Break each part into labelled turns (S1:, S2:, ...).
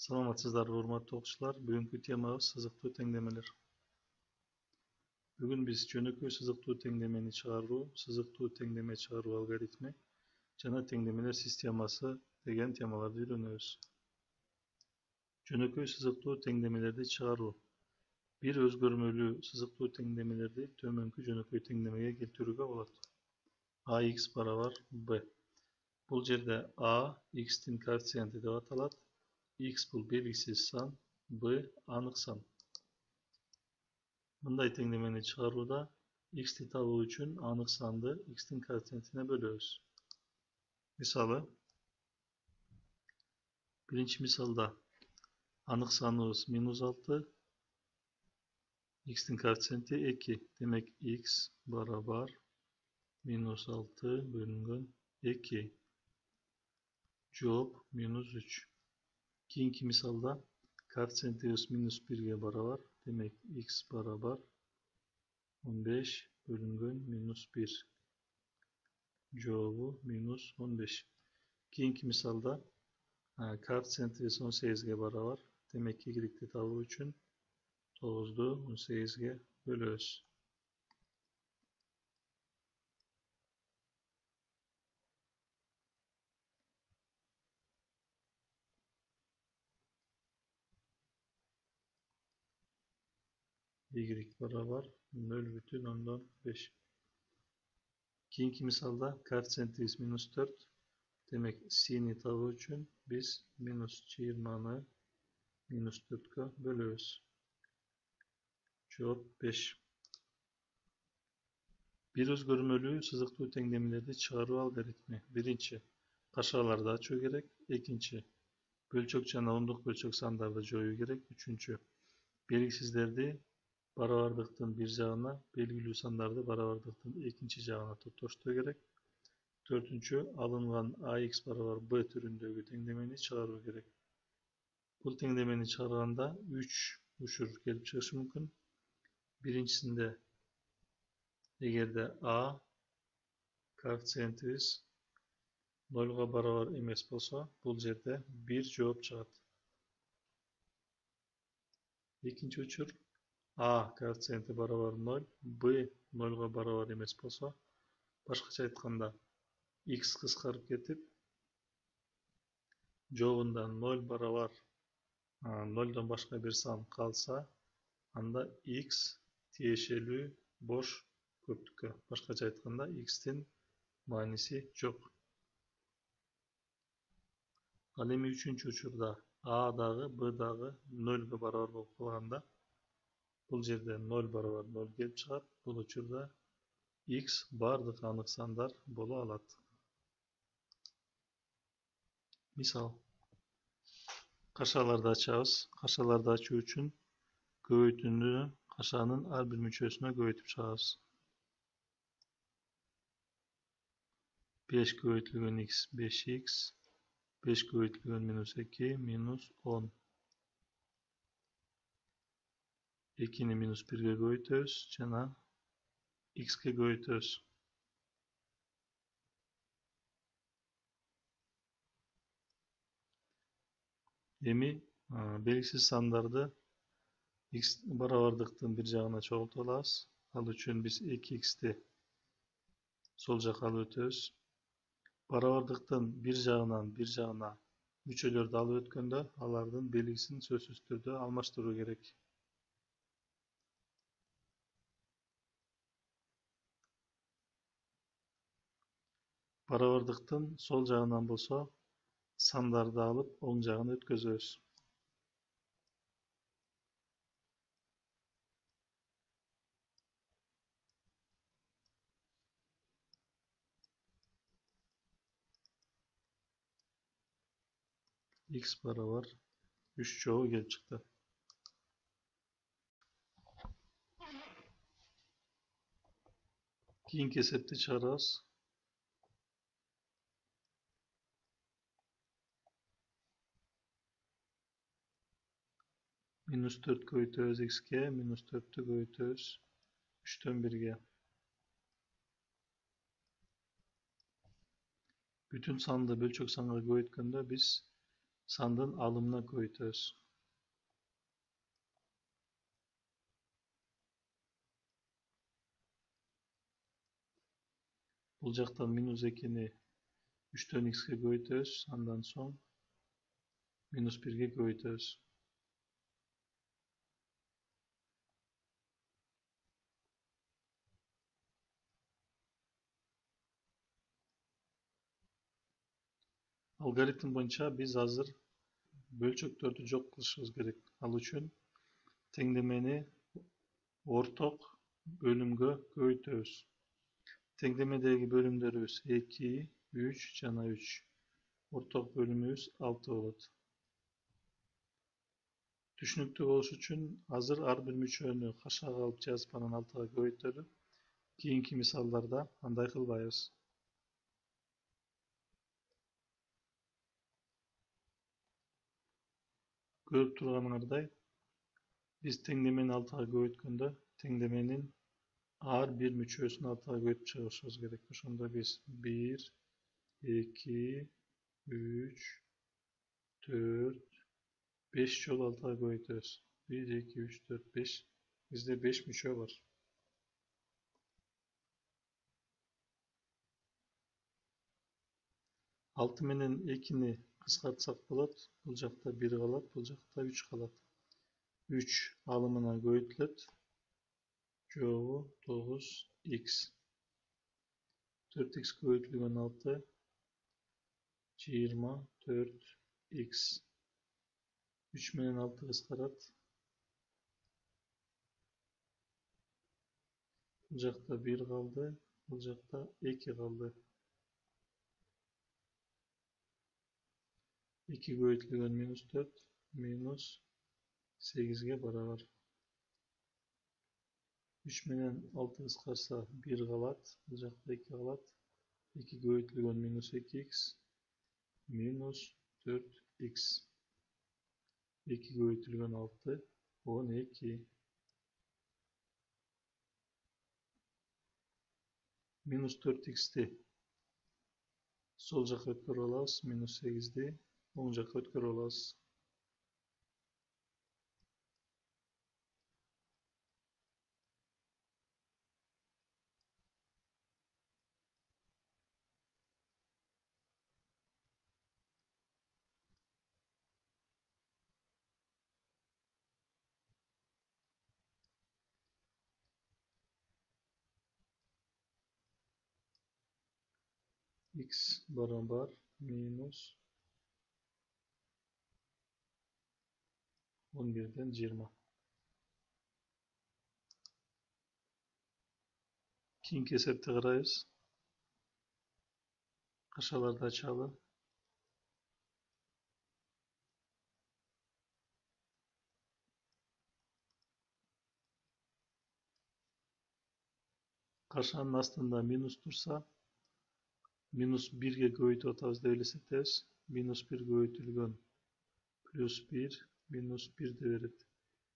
S1: Саламатсыздарбы урматтуу окуучулар. Бүгүнкү темабыз сызыктуу теңдемелер. Бүгүн биз жөнөкөй сызыктуу теңдемени чыгаруу, сызыктуу теңдеме чыгаруу алгоритми жана теңдемелер системасы деген темаларды үйрөнөбүз. Жөнөкөй сызыктуу теңдемелерди чыгаруу. Бир өзгөрмөлүү сызыктуу теңдемелерди төмөнкү жөнөкөй теңдемеге келтирүүгө болот. Ax барабар b. Бул жерде a x'тин коэффициенти деп аталат. X бул белгисиз сан, b анык сан. Мындай теңдемени чыгарууда x'ти табуу үчүн анык санды x'тин коэффициентине бөлөбүз. Мисалы, биринчи мисалда анык саныбыз -6, x'тин коэффициенти 2. Демек x барабар -6 бөлүнгөн 2. Жооп -3. Кийинки мисалда коэффициентибиз -1ге барабар. Демек x барабар 15 бөлүнгөн -1. Жообу -15. Кийинки мисалда коэффициентибиз 18ге барабар. Демек y-ти табуу үчүн 9ду 18ге бөлөбүз. Y барабар 0,5. Кийинки мисалда коэффициентибиз -4. Демек сini табуу үчүн биз -20-ны -4кө бөлөбүз. Жооп 5. Бир өзгөрмөлүү сызыктуу теңдемелерди чыгаруу алгоритми. Биринчи, кашаларды ачуу керек. Экинчи, бөлчөк жана ондук бөлчөк сандарды жоюу керек. Үчүнчү, белгисиздерди барабардыктын бир жагына, белгилүү сандарды барабардыктын экинчи жагына топтоштоо керек. Төртүнчү, алынган ax барабар b түрүндөгү теңдемени чыгаруу керек. Бул теңдемени чыгарганда 3 учур келип чыгышы мүмкүн. Биринчисинде эгерде a коэффициентибиз 0га барабар эмес болсо, бул жерде 1 жооп чыгат. Экинчи учур a коэффициенти барабар 0, b 0га барабар эмес болсо, башкача айтканда x кыскарып кетип, жообунда 0 барабар 0дон башка бир сан калса, анда x тиешелүү бош көптүккө. Башкача айтканда x'тин мааниси жок. Ал эми үчүнчү учурда a дагы b дагы 0га барабар болуп калганда, бул жерде 0 барабар 0 келип чыгат. Бул учурда x бардык анык сандар боло алат. Мисал, кашаларды ачабыз. Кашаларды ачуу үчүн көбөйтүүнү кашанын ар бир мүчөсүнө көбөйтүп чыгабыз. 5 көбөйтүлгөн x 5x, 5 көбөйтүлгөн -2 -10. 2-ни -1ге көбөйтөбүз жана x'ке көбөйтөбүз. Эми белгисиз сандарды x барабардыктын бир жагына чогултуп алабыз. Ал үчүн биз 2x'ти сол жакка алып өтөбүз. Барабардыктын бир жагынан бир жагына мүчөлөрдү алып өткөндө, алардын белгисин сөзсүз түрдө алмаштыруу керек. Барабардыктын сол жагынан болсо, сандарды алып оң жагына өткөзөбүз. X барабар 3 жообу келип чыкты. Кийинки эсепти чыгарабыз. -4 көбөйтөбүз x'ке, -4'тү көбөйтөбүз 3'төн 1'ге. Бүтүн санды бөлчөк санга көбөйткөндө биз sandın alımına көйтөбүз. Бул жактан минус 2-ни 3-төн x'ке көйтөбүз, андан соң минус 1-ге көйтөбүз. Алгоритм боюнча биз азыр бөлчөктөрдү жок кылышыбыз керек. Ал үчүн теңдемени орток бөлүмгө көбөйтөбүз. Теңдемедеги бөлүмдөрүбүз 2, 3 жана 3. Орток бөлүмүбүз 6 болот. Түшүнүктүү болуш үчүн азыр ар бир мүчөнү кашаага алып жазып анан 6-га көбөйтөлү. Кийинки мисалдарда андай кылбайбыз. Көрүп турганыңардай, биз теңдемени 6-га көбөйткөндө теңдеменин ар бир мүчөсүн 6-га көбөйтүп чыгышыбыз керек. Ошондо биз 1, 2, 3, 4, 5 жолу 6-га көбөйтөбүз. 1, 2, 3, 4, 5. Бизде 5 мүчө бар. 6 менен 2-ни кыскартсак болот. Бул жакта 1 калат, бул жакта 3 калат. 3 алымына көбөйтүлөт. Жообу 9x. 4x көбөйтүлгөн 6 24x. 3 менен 6 кыскарат. Бул жакта 1 калды, бул жакта 2 калды. 2 көбөйтүлгөн минус 4 минус 8-ге барабар. 3 менен 6 кыскарса 1 калат, бул жакта 2 калат. 2 көбөйтүлгөн минус 2x минус 4x. 2 көбөйтүлгөн 6 12. Минус 4x'ти сол жакка өткөрүп алабыз, минус 8'di оң жакка өткөрүп алабыз. X barabar minus 11'den 20. Keyinki esepte karayız. Kaşalarda açalı. Kaşanın aslında minus dursa minus 1'ge көбөйтүп атабыз деп элестетебиз. Minus 1 көбөйтүлгөн plus 1 minus 1 de берет.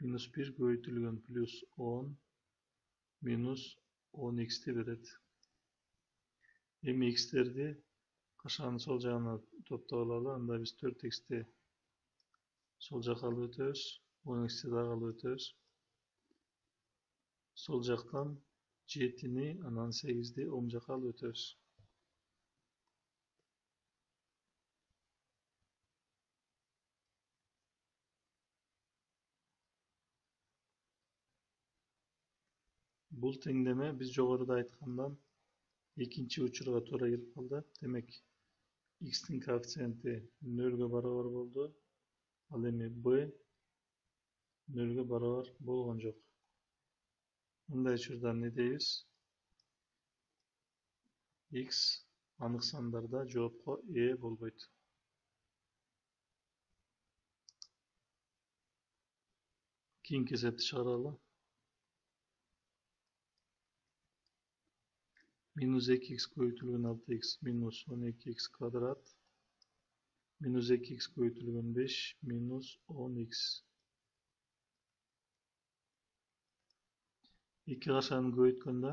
S1: Minus 1 көбөйтүлгөн plus 10 minus 10x'ti берет. Эми x'терди кашанын сол жагына топтоп алалы. Анда биз 4x'ти сол жакка алып өтөбүз. 10x'ти дагы алып өтөбүз. Сол жактан 7'ни анан 8'di оң жакка алып өтөбүз. Бул теңдеме биз жогоруда айткандан экинчи учурга туура келип калды. Демек, x'тин коэффициенти 0'га барабар болду. Ал эми b 0'га барабар болгон жок. Мындай учурда эмне дейбиз? X анык сандарда жоопко ээ болбойт. Кийинки эсепти чыгаралы. Minus 2x көбөйтүлгөн 6x minus 12x квадрат. Minus 2x көбөйтүлгөн 5 minus 10x. 2 кашаны көбөйткөндө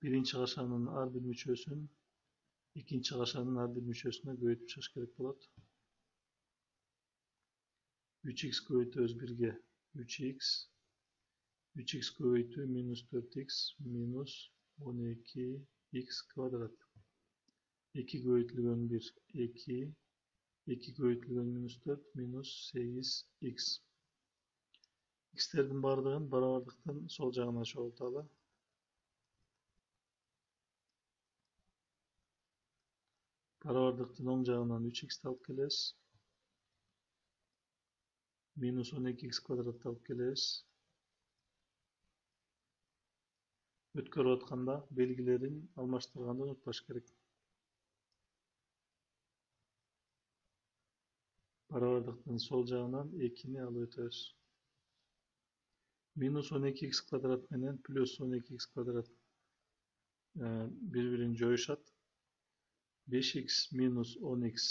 S1: биринчи кашанын ар бир мүчөсүн экинчи кашанын ар бир мүчөсүнө көбөйтүп чыгыш керек болот. 3x көбейтөбүз 1'ge 3x 3x көбейтүү минус 4x минус 12x kvadrat 2 көбейтілген 1 2 2 көбейтілген минус 4 минус 8x x'тердин бардыгын барабардыктын сол жагына чогулталы. Барабардыктын оң жагынан 3x алып келебиз. Минус 12x квадратты алып келебиз. Өткөрүп атканда белгилерин алмаштырганды унутпаш керек. Барабардыктын сол жагынан 2'ni алып өтөбүз. Минус 12x квадрат менен плюс 12x квадрат бири-бирин жоюшат. 5x минус 10x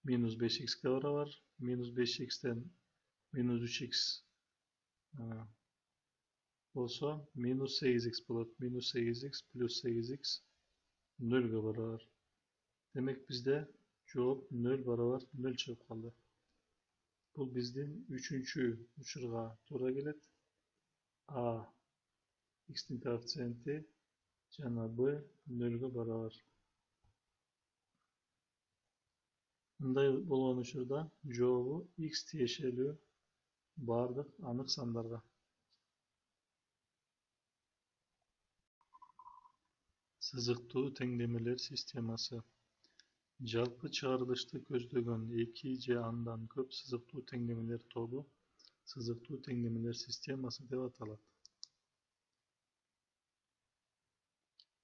S1: минус 5x'e барабар. Минус 5x'ten минус 3x болсо минус 8x болот. Минус 8x плюс 8x 0'га барабар. Демек бизде жооп 0 барабар 0 чыгып калды. Бул биздин 3-чү учурга туура келет. A x'tin коэффициенти жана b 0'га барабар. Мындай болгон учурда жообу x тиешелүү бардык анык сандарга. Сызыктуу теңдемелер системасы. Жалпы чыгарылышты көздөгөн 2 же андан көп сызыктуу теңдемелер тобу сызыктуу теңдемелер системасы деп аталат.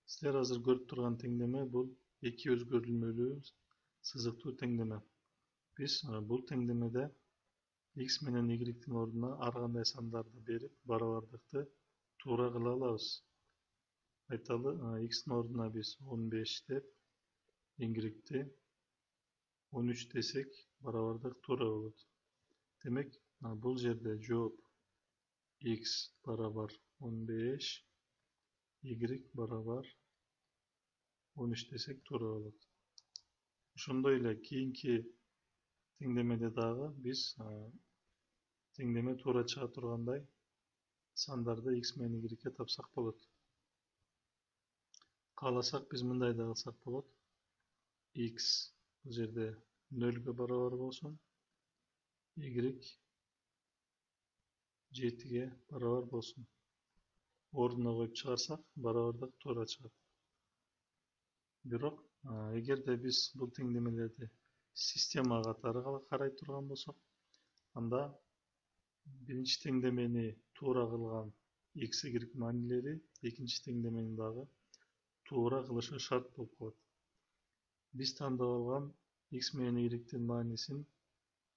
S1: Силер азыр көрүп турган теңдеме бул 2 өзгөрүлмөлүү сызыктуу теңдеме. Биз бул теңдемеде x менен y-тин ордуна ар кандай сандарды берип барабардыкты туура кыла алабыз. Айталы, x-тин ордуна биз 15 деп, y-ти 13 десек барабардык туура болот. Демек, бул жерде жооп x барабар 15, y барабар 13 десек туура болот. Ошондой эле кийинки теңдемеде дагы биз теңдеме туура чыга тургандай сандарды x менен y-ге тапсак болот. Кааласак биз мындай да кылсак болот. X бул жерде 0'га барабар болсун. Y 7'ге барабар болсун. Ордуна коюп чыгарсак барабардык туура чыгат. Бирок эгерде биз бул теңдемелерди система катары карай турган болсок, анда биринчи теңдемени туура кылган x, y маанилери экинчи теңдемени дагы туура кылышы шарт болуп калат. Биз тандап алган x менен y-тин маанисин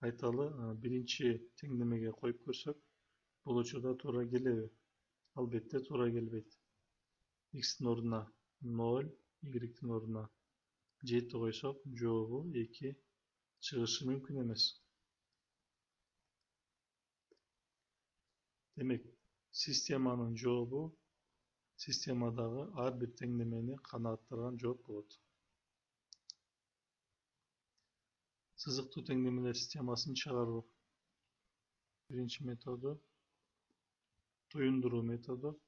S1: айталы биринчи теңдемеге коюп көрсөк, бул учурда туура келеби? Албетте туура келбейт. X-тин ордуна 0, y-тин ордуна 7 койсок, жообу 2 чыгышы мүмкүн эмес. Демек, системанын жообу системадагы ар бир теңдемени канааттырган жооп болот. Сызыктуу теңдемелер системасын чыгаруу. Биринчи методу туюндуруу методу.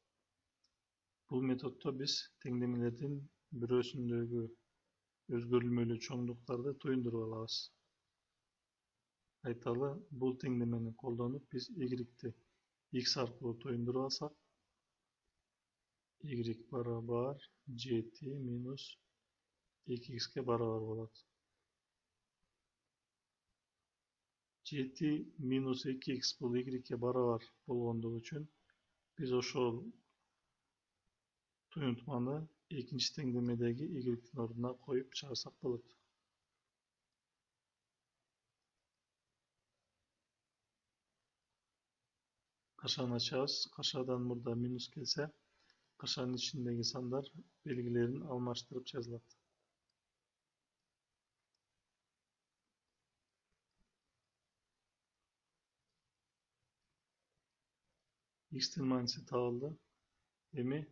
S1: Бул методдо биз теңдемелердин бирөөсүндөгү өзгөрүлмөлүү чоңдуктарды туюндуруп алабыз. Айталы, бул теңдемени колдонуп биз y-ти x аркылуу туюндуруп алсак, y барабар 7 минус 2x'ке барабар болот. 7 минус 2x бул y-ке барабар болгондугу үчүн биз ошол туюнтманы экинчи теңдемедеги y-тин ордуна коюп чыгарсак болот. Кашаны ачабыз. Кашадан мурда минус келсе, кашанын ичиндеги сандар белгилерин алмаштырып жазылат. X-тин мааниси табылды. Эми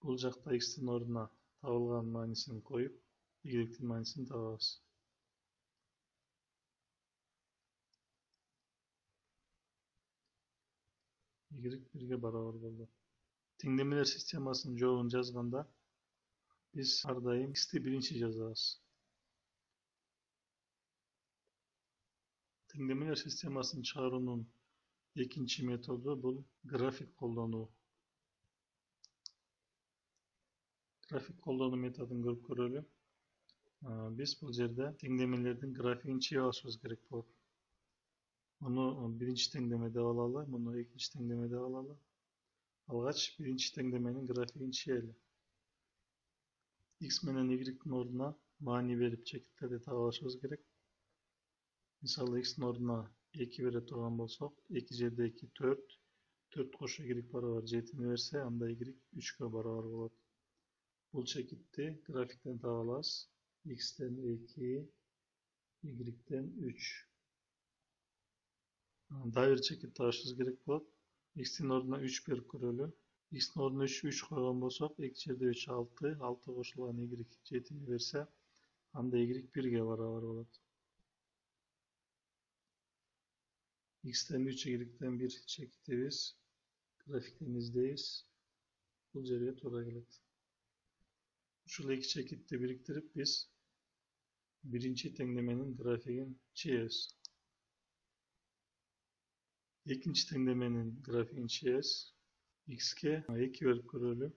S1: бул жакта x-тин ордуна табылган маанисин коюп, y-тин маанисин табабыз. Y 1'ge barabar boldu. Tenglemeler sistemasının joğunu жазganda biz har daim x'ti birinci жазабыз. Tenglemeler sistemasını çıgaruunun ekinci metodu bu grafik kollanуу. Grafik kollanуу metodun görüp görölü. Biz bu yerde tenglemelerden grafiğini çiğe alışımız gerek bolot. Onu birinci tenglemede alalı, bunu ikinci tenglemede alalı. Algaç birinci tenglemenin grafiğini çiğeli. X menen Y'nin orduna mani verip çekitleri tağlaşımız gerek. Misal X'in orduna 2 vere turgan bolsok, 2 jerde 2 4, 4 koşu Y barabar 7'ni verse, anda Y 3'ge barabar bolot. Bul çekitти grafikten tabalabыз. X'ten 2, Y'ten 3. Dayır çekit taşımız gerek bolot. X'in orduna 3 berip körölü. X'in orduna 3 koygan bolsok, 2 jerde 3 6, 6 koşulgan Y 7'ni verse, anda Y 1'ge barabar bolot. X'ten 3, Y'ten 1 çekitimiz grafikten izdeyiz. Bu yerге toora kelet. Uşul iki çekitti biriktirip biz birinci tenglemenin grafiğini çizeriz. İkinci tenglemenin grafiğini çizeriz. X'e 2 verip körölü.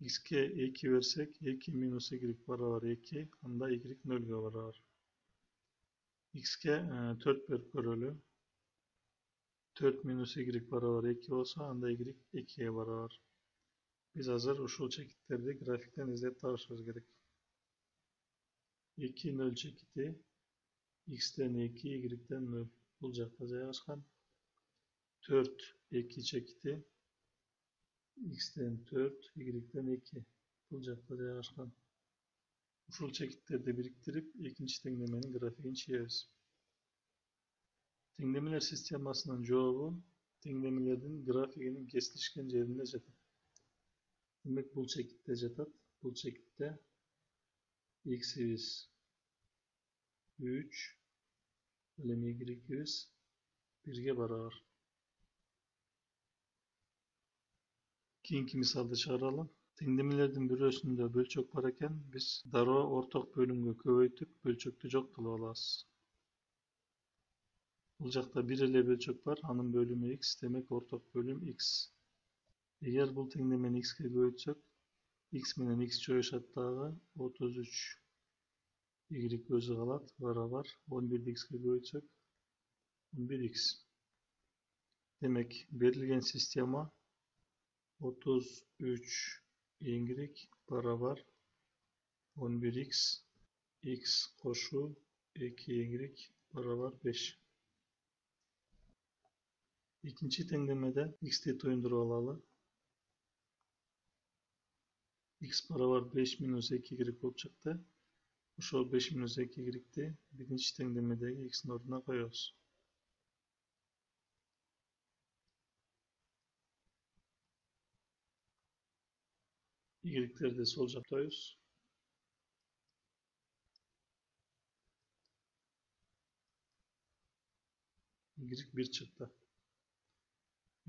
S1: X'e 2 versek 2 minus Y barabar 2, anda Y 0'ge barabar. X'e 4 verip körölü. 4 minus Y barabar 2 olsa, anda Y 2'ye barabar. Biz hazır uşul çekitleri grafikten izleyip tartışmamız gerek. 2 0 çekiti X'ten 2, Y'ten 0 bulacakta жайгашкан. 4 2 çekiti X'ten 4, Y'ten 2 bulacakta жайгашкан. Ушул çekitlerdi biriktirip ikinci tenglemenin grafiğini çizeriz. Tenglemeler sistemasının joğu tenglemelerin grafiğinin kesilişken yerinde жатат. Demek bul çekitte жатат. Bul çekitte X'imiz 3, bölüm Y'imiz 1'ge barabar. Keyinki misalda çıkaralım. Tenglemelerden bürösünde bölçök var eken, biz daroo ortak bölümgө köböйтүп bölçöktü жок kılıp alabыз. Бул жакта бир эле бөлчөк бар, анын бөлүмү x, демек орток бөлүм x. Эгер бул теңдемени x'ке көбөйтсөк, x менен x жоюшат дагы 33 y өзү калат барабар 11'di x'ке көбөйтсөк 11x. Демек берилген система 33 y барабар 11x, x koşu 2 y barabar 5. İkinci tenglemede x'ti toyundurup alalı. X barabar 5 minus 2 y bolup çıktı. Uşol 5 minus 2 y'ti birinci tenglemedeki x'in orduna koyuyoruz. Y'leri de sol jaktayız. Y 1 çıktı.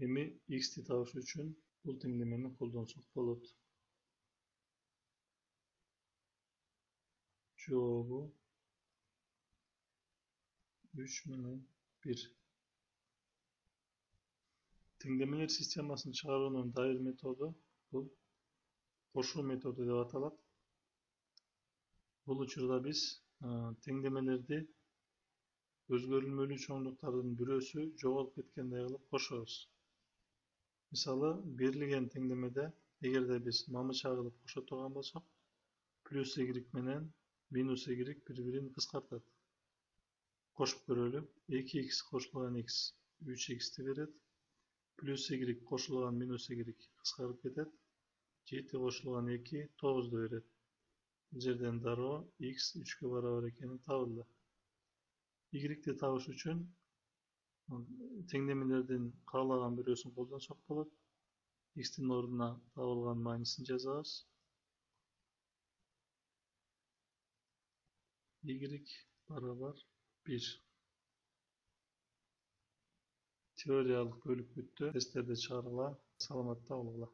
S1: Эми x'ti табыш үчүн бул теңдемени колдонсок болот. Жообу 3 менен 1. Теңдемелер системасын чыгаруунун дайыр методу бул кошуу методу деп аталат. Бул учурда биз теңдемелерди өзгөрүлмөлүү чоңдуктардын бирөөсү жоголуп кеткендей кылып кошобуз. Мисалы, берилген теңдемеде эгерде биз мамы чагылып кошо турган болсок, плюс y менен минус y бири-бирин кыскартат. Кошуп көрөлү. 2x кошулган x 3x'ти берет. Плюс y кошулган минус y кыскарып кетет. 7 кошулган 2 9'du берет. Бул жерден дароо x 3'гө барабар экени табылды. Y'ти табыш үчүн теңдемелердин каалаган бирөөсүн колдонсок болот. X'тин ордуна табылган маанисин жазабыз. Y барабар 1. Teoriyalik bölük бүтті. Testlerde çıkarıla. Salamatта olgula.